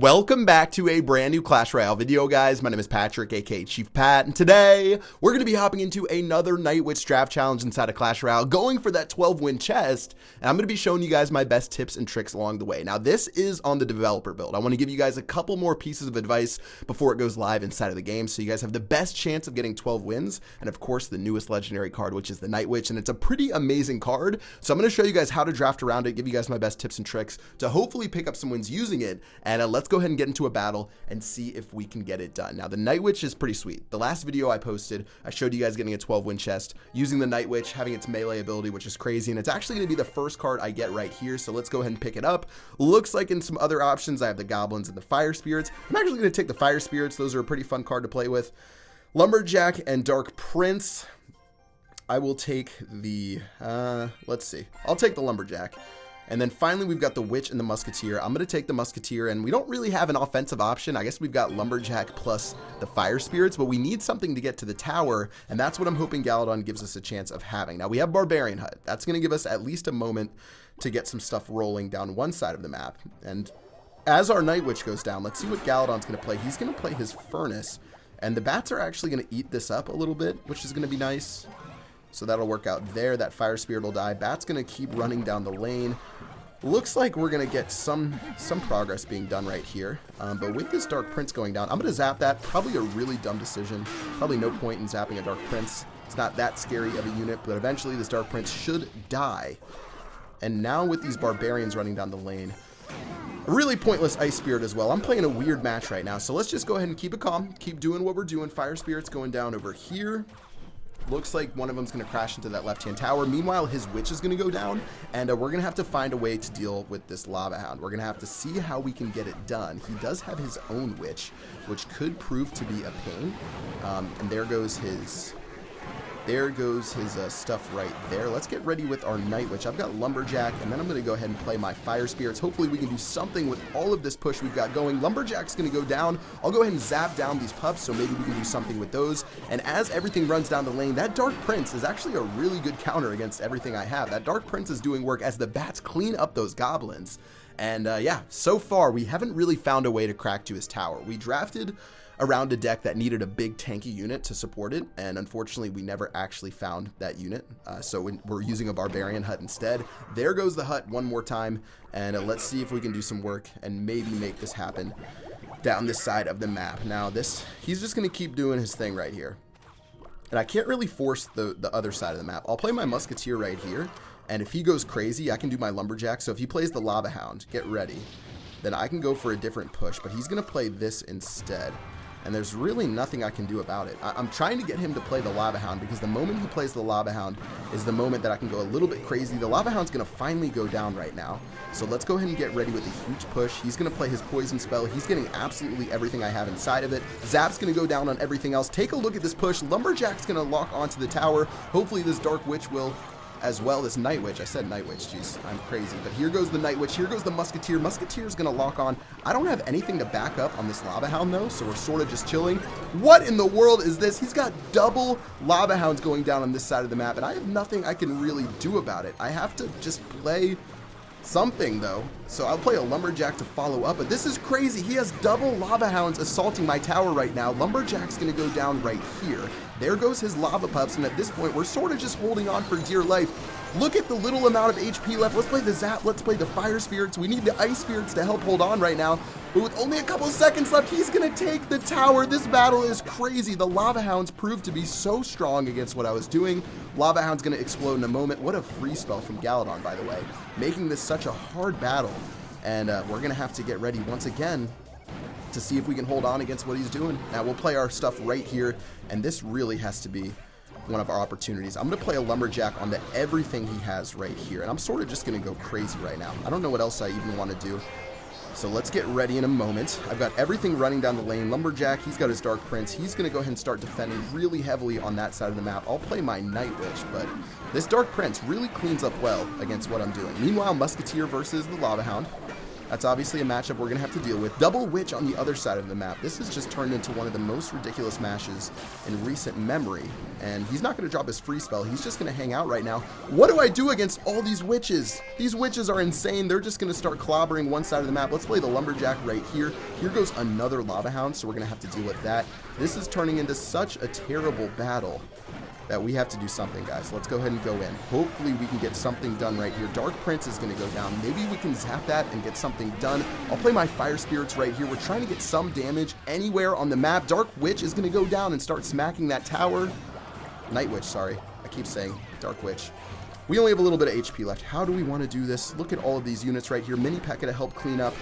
Welcome back to a brand new Clash Royale video, guys. My name is Patrick, aka Chief Pat, and today we're going to be hopping into another Night Witch draft challenge inside of Clash Royale, going for that 12-win chest, and I'm going to be showing you guys my best tips and tricks along the way. Now, this is on the developer build. I want to give you guys a couple more pieces of advice before it goes live inside of the game, so you guys have the best chance of getting 12 wins, and of course, the newest legendary card, which is the Night Witch, and it's a pretty amazing card, so I'm going to show you guys how to draft around it, give you guys my best tips and tricks to hopefully pick up some wins using it, and let's go ahead and get into a battle and see if we can get it done. Now, the Night Witch is pretty sweet. The last video I posted, I showed you guys getting a 12-win chest using the Night Witch, having its melee ability, which is crazy, and it's actually going to be the first card I get right here, so let's go ahead and pick it up. Looks like in some other options, I have the Goblins and the Fire Spirits. I'm actually going to take the Fire Spirits. Those are a pretty fun card to play with. Lumberjack and Dark Prince. I will take the, let's see. I'll take the Lumberjack. And then finally, we've got the Witch and the Musketeer. I'm going to take the Musketeer, and we don't really have an offensive option. I guess we've got Lumberjack plus the Fire Spirits, but we need something to get to the tower, and that's what I'm hoping Galadon gives us a chance of having. Now, we have Barbarian Hut. That's going to give us at least a moment to get some stuff rolling down one side of the map. And as our Night Witch goes down, let's see what Galadon's going to play. He's going to play his Furnace, and the bats are actually going to eat this up a little bit, which is going to be nice. So that'll work out there. That Fire Spirit will die. Bat's going to keep running down the lane. Looks like we're going to get some progress being done right here. But with this Dark Prince going down, I'm going to zap that. Probably a really dumb decision. Probably no point in zapping a Dark Prince. It's not that scary of a unit, but eventually this Dark Prince should die. And now with these Barbarians running down the lane, a really pointless Ice Spirit as well. I'm playing a weird match right now, so let's just go ahead and keep it calm. Keep doing what we're doing. Fire Spirit's going down over here. Looks like one of them's going to crash into that left-hand tower. Meanwhile, his Witch is going to go down, and we're going to have to find a way to deal with this Lava Hound. We're going to have to see how we can get it done. He does have his own Witch, which could prove to be a pain. And there goes his stuff right there. Let's get ready with our Night Witch. I've got Lumberjack, and then I'm going to go ahead and play my Fire Spirits. Hopefully we can do something with all of this push we've got going. Lumberjack's going to go down. I'll go ahead and zap down these pups, so maybe we can do something with those. And as everything runs down the lane, that Dark Prince is actually a really good counter against everything I have. That Dark Prince is doing work as the bats clean up those goblins. And yeah, so far we haven't really found a way to crack to his tower. We drafted around a deck that needed a big tanky unit to support it, and unfortunately we never actually found that unit, so we're using a Barbarian Hut instead. There goes the hut one more time, and let's see if we can do some work and maybe make this happen down this side of the map. Now he's just going to keep doing his thing right here, and I can't really force the other side of the map. I'll play my Musketeer right here, and if he goes crazy, I can do my Lumberjack. So if he plays the Lava Hound, get ready, then I can go for a different push, but he's going to play this instead. And there's really nothing I can do about it. I'm trying to get him to play the Lava Hound, because the moment he plays the Lava Hound is the moment that I can go a little bit crazy. The Lava Hound's going to finally go down right now. So let's go ahead and get ready with a huge push. He's going to play his Poison Spell. He's getting absolutely everything I have inside of it. Zap's going to go down on everything else. Take a look at this push. Lumberjack's going to lock onto the tower. Hopefully this Dark Witch will as well. This Night Witch. I said Night Witch. Jeez, I'm crazy. But here goes the Night Witch. Here goes the Musketeer. Musketeer's going to lock on. I don't have anything to back up on this Lava Hound, though, so we're sort of just chilling. What in the world is this? He's got double Lava Hounds going down on this side of the map, and I have nothing I can really do about it. I have to just play something, though. So I'll play a Lumberjack to follow up, but this is crazy. He has double Lava Hounds assaulting my tower right now. Lumberjack's going to go down right here. There goes his Lava Pups, and at this point, we're sort of just holding on for dear life. Look at the little amount of HP left. Let's play the Zap. Let's play the Fire Spirits. We need the Ice Spirits to help hold on right now. But with only a couple seconds left, he's going to take the tower. This battle is crazy. The Lava Hounds proved to be so strong against what I was doing. Lava Hound's going to explode in a moment. What a free spell from Galadon, by the way, making this such a hard battle. And we're going to have to get ready once again to see if we can hold on against what he's doing. Now, we'll play our stuff right here, and this really has to be one of our opportunities. I'm going to play a Lumberjack onto everything he has right here, and I'm sort of just going to go crazy right now. I don't know what else I even want to do. So let's get ready in a moment. I've got everything running down the lane. Lumberjack, he's got his Dark Prince. He's going to go ahead and start defending really heavily on that side of the map. I'll play my Night Witch, but this Dark Prince really cleans up well against what I'm doing. Meanwhile, Musketeer versus the Lava Hound. That's obviously a matchup we're going to have to deal with. Double Witch on the other side of the map. This has just turned into one of the most ridiculous matches in recent memory. And he's not going to drop his free spell. He's just going to hang out right now. What do I do against all these witches? These witches are insane. They're just going to start clobbering one side of the map. Let's play the Lumberjack right here. Here goes another Lava Hound, so we're going to have to deal with that. This is turning into such a terrible battle that we have to do something, guys. Let's go ahead and go in. Hopefully we can get something done right here. Dark Prince is going to go down. Maybe we can zap that and get something done. I'll play my Fire Spirits right here. We're trying to get some damage anywhere on the map. Dark Witch is going to go down and start smacking that tower. Night Witch, sorry. I keep saying Dark Witch. We only have a little bit of HP left. How do we want to do this? Look at all of these units right here. Mini P.E.K.K.A. to help clean up.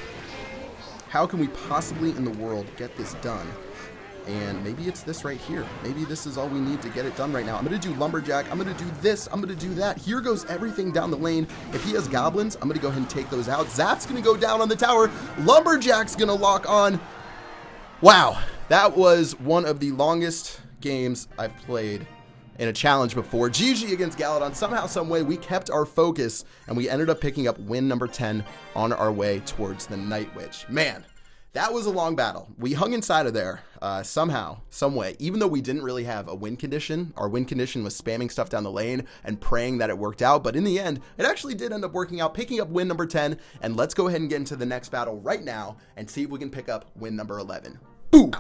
How can we possibly in the world get this done? And maybe it's this right here. Maybe this is all we need to get it done right now. I'm going to do Lumberjack. I'm going to do this. I'm going to do that. Here goes everything down the lane. If he has goblins, I'm going to go ahead and take those out. Zap's going to go down on the tower. Lumberjack's going to lock on. Wow. That was one of the longest games I've played in a challenge before. GG against Galadon. Somehow, some way, we kept our focus, and we ended up picking up win number 10 on our way towards the Night Witch. Man. That was a long battle. We hung inside of there somehow, some way. Even though we didn't really have a win condition, our win condition was spamming stuff down the lane and praying that it worked out. But in the end, it actually did end up working out, picking up win number 10. And let's go ahead and get into the next battle right now and see if we can pick up win number 11. Boom!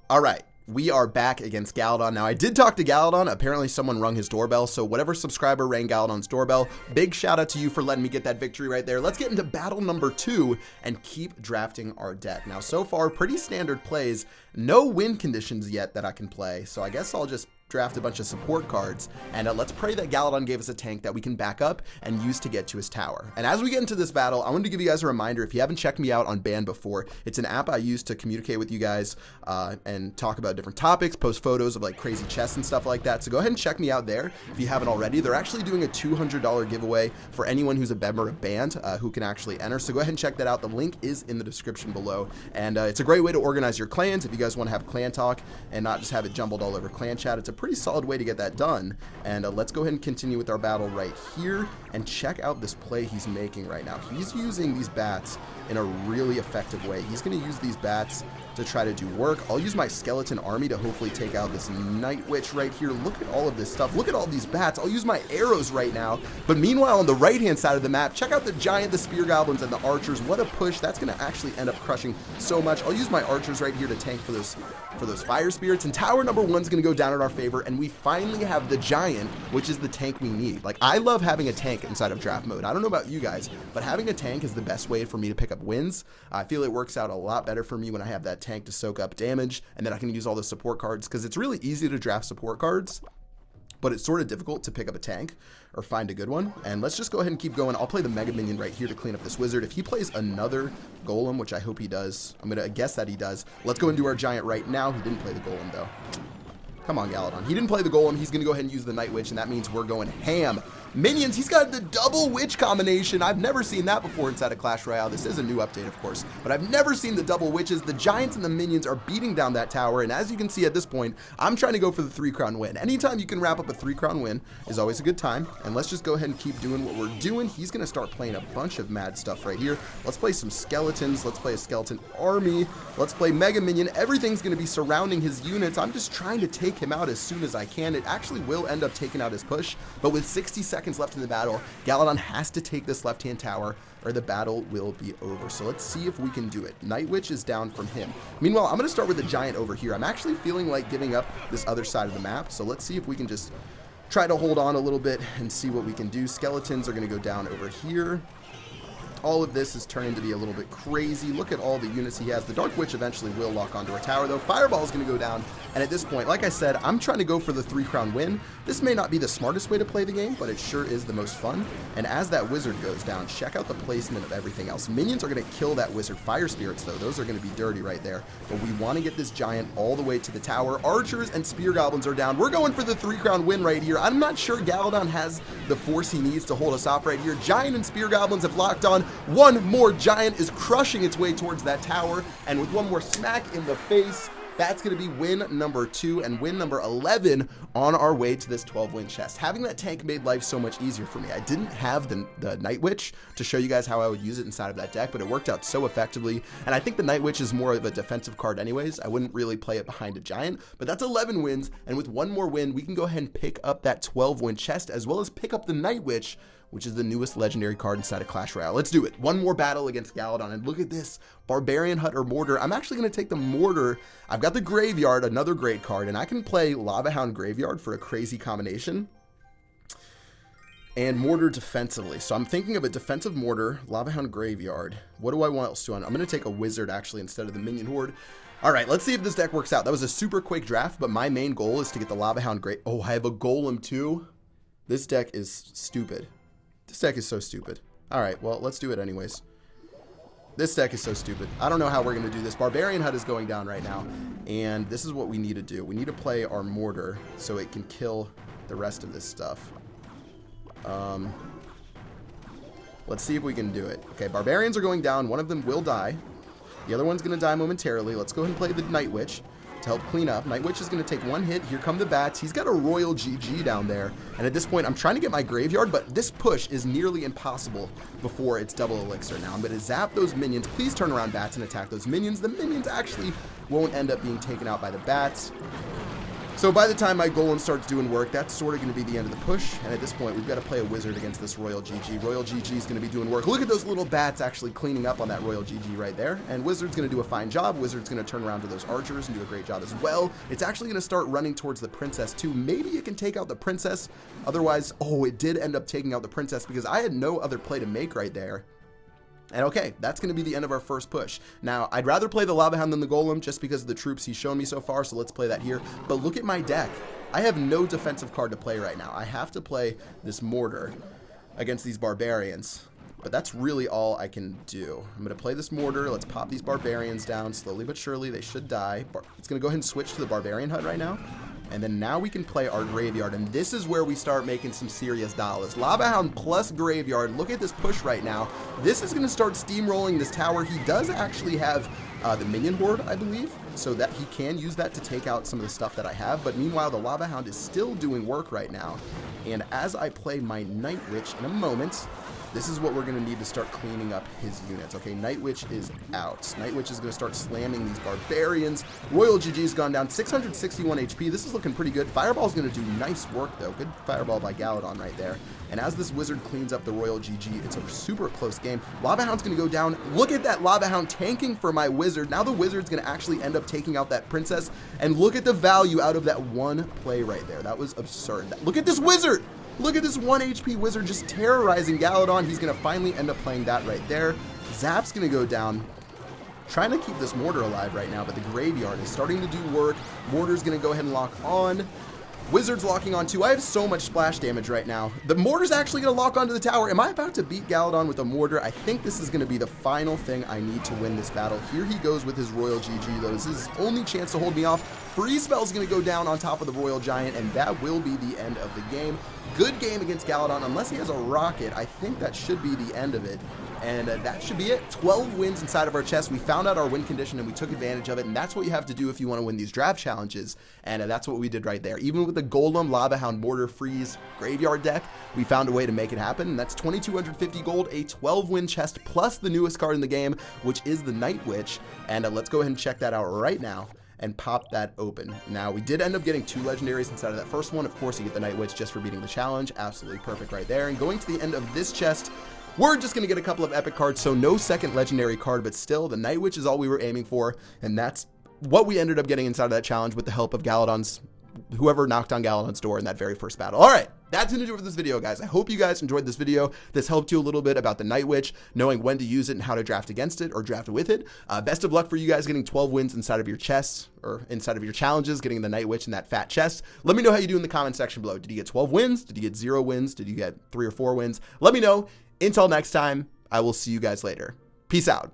All right. We are back against Galadon. Now, I did talk to Galadon. Apparently, someone rung his doorbell. So, whatever subscriber rang Galadon's doorbell, big shout out to you for letting me get that victory right there. Let's get into battle number 2 and keep drafting our deck. Now, so far, pretty standard plays. No win conditions yet that I can play. So, I guess I'll just draft a bunch of support cards, and let's pray that Galadon gave us a tank that we can back up and use to get to his tower. And as we get into this battle, I wanted to give you guys a reminder, if you haven't checked me out on Band before, it's an app I use to communicate with you guys and talk about different topics, post photos of like crazy chests and stuff like that. So go ahead and check me out there if you haven't already. They're actually doing a $200 giveaway for anyone who's a member of Band who can actually enter. So go ahead and check that out. The link is in the description below. And it's a great way to organize your clans if you guys want to have clan talk and not just have it jumbled all over clan chat. It's a pretty solid way to get that done. And let's go ahead and continue with our battle right here and check out this play he's making right now. He's using these bats in a really effective way. He's going to use these bats to try to do work. I'll use my skeleton army to hopefully take out this Night Witch right here. Look at all of this stuff. Look at all these bats. I'll use my arrows right now. But meanwhile, on the right-hand side of the map, check out the giant, the spear goblins, and the archers. What a push. That's going to actually end up crushing so much. I'll use my archers right here to tank for those fire spirits. And tower number 1 is going to go down in our favor. And we finally have the giant, which is the tank we need. Like, I love having a tank inside of draft mode. I don't know about you guys, but having a tank is the best way for me to pick up wins. I feel it works out a lot better for me when I have that tank to soak up damage, and then I can use all the support cards, because it's really easy to draft support cards, but it's sort of difficult to pick up a tank or find a good one. And let's just go ahead and keep going. I'll play the Mega Minion right here to clean up this wizard. If he plays another golem, which I hope he does, I'm going to guess that he does. Let's go and do our giant right now. He didn't play the golem, though. Come on, Galadon. He didn't play the golem. He's going to go ahead and use the Night Witch, and that means we're going ham. Minions, he's got the double witch combination. I've never seen that before inside of Clash Royale. This is a new update, of course, but I've never seen the double witches. The giants and the minions are beating down that tower, and as you can see at this point, I'm trying to go for the 3-crown win. Anytime you can wrap up a 3-crown win is always a good time, and let's just go ahead and keep doing what we're doing. He's going to start playing a bunch of mad stuff right here. Let's play some skeletons. Let's play a skeleton army. Let's play Mega Minion. Everything's going to be surrounding his units. I'm just trying to take him out as soon as I can. It actually will end up taking out his push, but with 60 seconds left in the battle, Galadon has to take this left-hand tower or the battle will be over. So let's see if we can do it. Night Witch is down from him. Meanwhile, I'm going to start with the giant over here. I'm actually feeling like giving up this other side of the map. So let's see if we can just try to hold on a little bit and see what we can do. Skeletons are going to go down over here. All of this is turning to be a little bit crazy. Look at all the units he has. The Dark Witch eventually will lock onto our tower, though. Fireball is going to go down. And at this point, like I said, I'm trying to go for the 3-crown win. This may not be the smartest way to play the game, but it sure is the most fun. And as that wizard goes down, check out the placement of everything else. Minions are going to kill that wizard. Fire spirits, though, those are going to be dirty right there. But we want to get this giant all the way to the tower. Archers and spear goblins are down. We're going for the 3-crown win right here. I'm not sure Galadon has the force he needs to hold us off right here. Giant and spear goblins have locked on. One more giant is crushing its way towards that tower, and with one more smack in the face, That's going to be win number 2 and win number 11 on our way to this 12-win chest. Having that tank made life so much easier for me. I didn't have the Night Witch to show you guys how I would use it inside of that deck, but it worked out so effectively. And I think the Night Witch is more of a defensive card anyways. I wouldn't really play it behind a giant, but that's 11 wins. And with one more win, we can go ahead and pick up that 12-win chest, as well as pick up the Night Witch, which is the newest legendary card inside of Clash Royale. Let's do it. One more battle against Galadon, and look at this, Barbarian Hut or Mortar. I'm actually going to take the Mortar. I've got the Graveyard, another great card, and I can play Lava Hound Graveyard for a crazy combination, and Mortar defensively. So I'm thinking of a defensive Mortar, Lava Hound Graveyard. What do I want else to on? I'm going to take a Wizard, actually, instead of the Minion Horde. All right, let's see if this deck works out. That was a super quick draft, but my main goal is to get the Lava Hound Oh, I have a Golem, too. This deck is stupid. This deck is so stupid. All right, well, let's do it anyways. This deck is so stupid. I don't know how we're going to do this. Barbarian Hut is going down right now, and this is what we need to do. We need to play our Mortar so it can kill the rest of this stuff. Let's see if we can do it. Okay, Barbarians are going down. One of them will die. The other one's going to die momentarily. Let's go ahead and play the Night Witch to help clean up. Night Witch is going to take one hit. Here come the bats. He's got a Royal GG down there. And at this point, I'm trying to get my Graveyard, but this push is nearly impossible before it's double elixir. Now, I'm going to zap those minions. Please turn around, bats, and attack those minions. The minions actually won't end up being taken out by the bats. So by the time my Golem starts doing work, that's sort of going to be the end of the push. And at this point, we've got to play a Wizard against this Royal GG. Royal GG is going to be doing work. Look at those little bats actually cleaning up on that Royal GG right there. And Wizard's going to do a fine job. Wizard's going to turn around to those archers and do a great job as well. It's actually going to start running towards the Princess too. Maybe it can take out the Princess. Otherwise, oh, it did end up taking out the Princess because I had no other play to make right there. And okay, that's going to be the end of our first push. Now, I'd rather play the Lava Hound than the Golem just because of the troops he's shown me so far, so let's play that here. But look at my deck. I have no defensive card to play right now. I have to play this Mortar against these Barbarians. But that's really all I can do. I'm going to play this Mortar. Let's pop these Barbarians down slowly but surely. They should die. It's going to go ahead and switch to the Barbarian Hut right now. And then now we can play our Graveyard, and this is where we start making some serious dollars. Lava Hound plus Graveyard. Look at this push right now. This is going to start steamrolling this tower. He does actually have the Minion Horde, I believe, so that he can use that to take out some of the stuff that I have. But meanwhile, the Lava Hound is still doing work right now. And as I play my Night Witch in a moment, this is what we're going to need to start cleaning up his units. Okay, Night Witch is out. Night Witch is going to start slamming these Barbarians. Royal GG's gone down 661 HP. This is looking pretty good. Fireball's going to do nice work, though. Good Fireball by Galadon right there. And as this Wizard cleans up the Royal GG, it's a super close game. Lava Hound's going to go down. Look at that Lava Hound tanking for my Wizard. Now the Wizard's going to actually end up taking out that Princess. And look at the value out of that one play right there. That was absurd. Look at this Wizard! Look at this 1 HP Wizard just terrorizing Galadon. He's going to finally end up playing that right there. Zap's going to go down. Trying to keep this Mortar alive right now, but the Graveyard is starting to do work. Mortar's going to go ahead and lock on. Wizard's locking on too. I have so much splash damage right now. The Mortar's actually going to lock onto the tower. Am I about to beat Galadon with a Mortar? I think this is going to be the final thing I need to win this battle. Here he goes with his Royal GG, though. This is his only chance to hold me off. Freeze Spell's going to go down on top of the Royal Giant, and that will be the end of the game. Good game against Galadon. Unless he has a rocket, I think that should be the end of it. And that should be it. 12 wins inside of our chest. We found out our win condition and we took advantage of it. And that's what you have to do if you want to win these draft challenges. And that's what we did right there. Even with the Golem, Lava Hound, Mortar, Freeze, Graveyard deck, we found a way to make it happen. And that's 2,250 gold, a 12-win chest, plus the newest card in the game, which is the Night Witch. And let's go ahead and check that out right now and pop that open. Now, we did end up getting 2 legendaries inside of that first one. Of course, you get the Night Witch just for beating the challenge. Absolutely perfect right there. And going to the end of this chest, we're just going to get a couple of epic cards, so no second legendary card, but still, the Night Witch is all we were aiming for, and that's what we ended up getting inside of that challenge with the help of whoever knocked on Galadon's door in that very first battle. All right, that's going to do it for this video, guys. I hope you guys enjoyed this video. This helped you a little bit about the Night Witch, knowing when to use it and how to draft against it or draft with it. Best of luck for you guys getting 12 wins inside of your chests or inside of your challenges, getting the Night Witch in that fat chest. Let me know how you do in the comment section below. Did you get 12 wins? Did you get 0 wins? Did you get 3 or 4 wins? Let me know. Until next time, I will see you guys later. Peace out.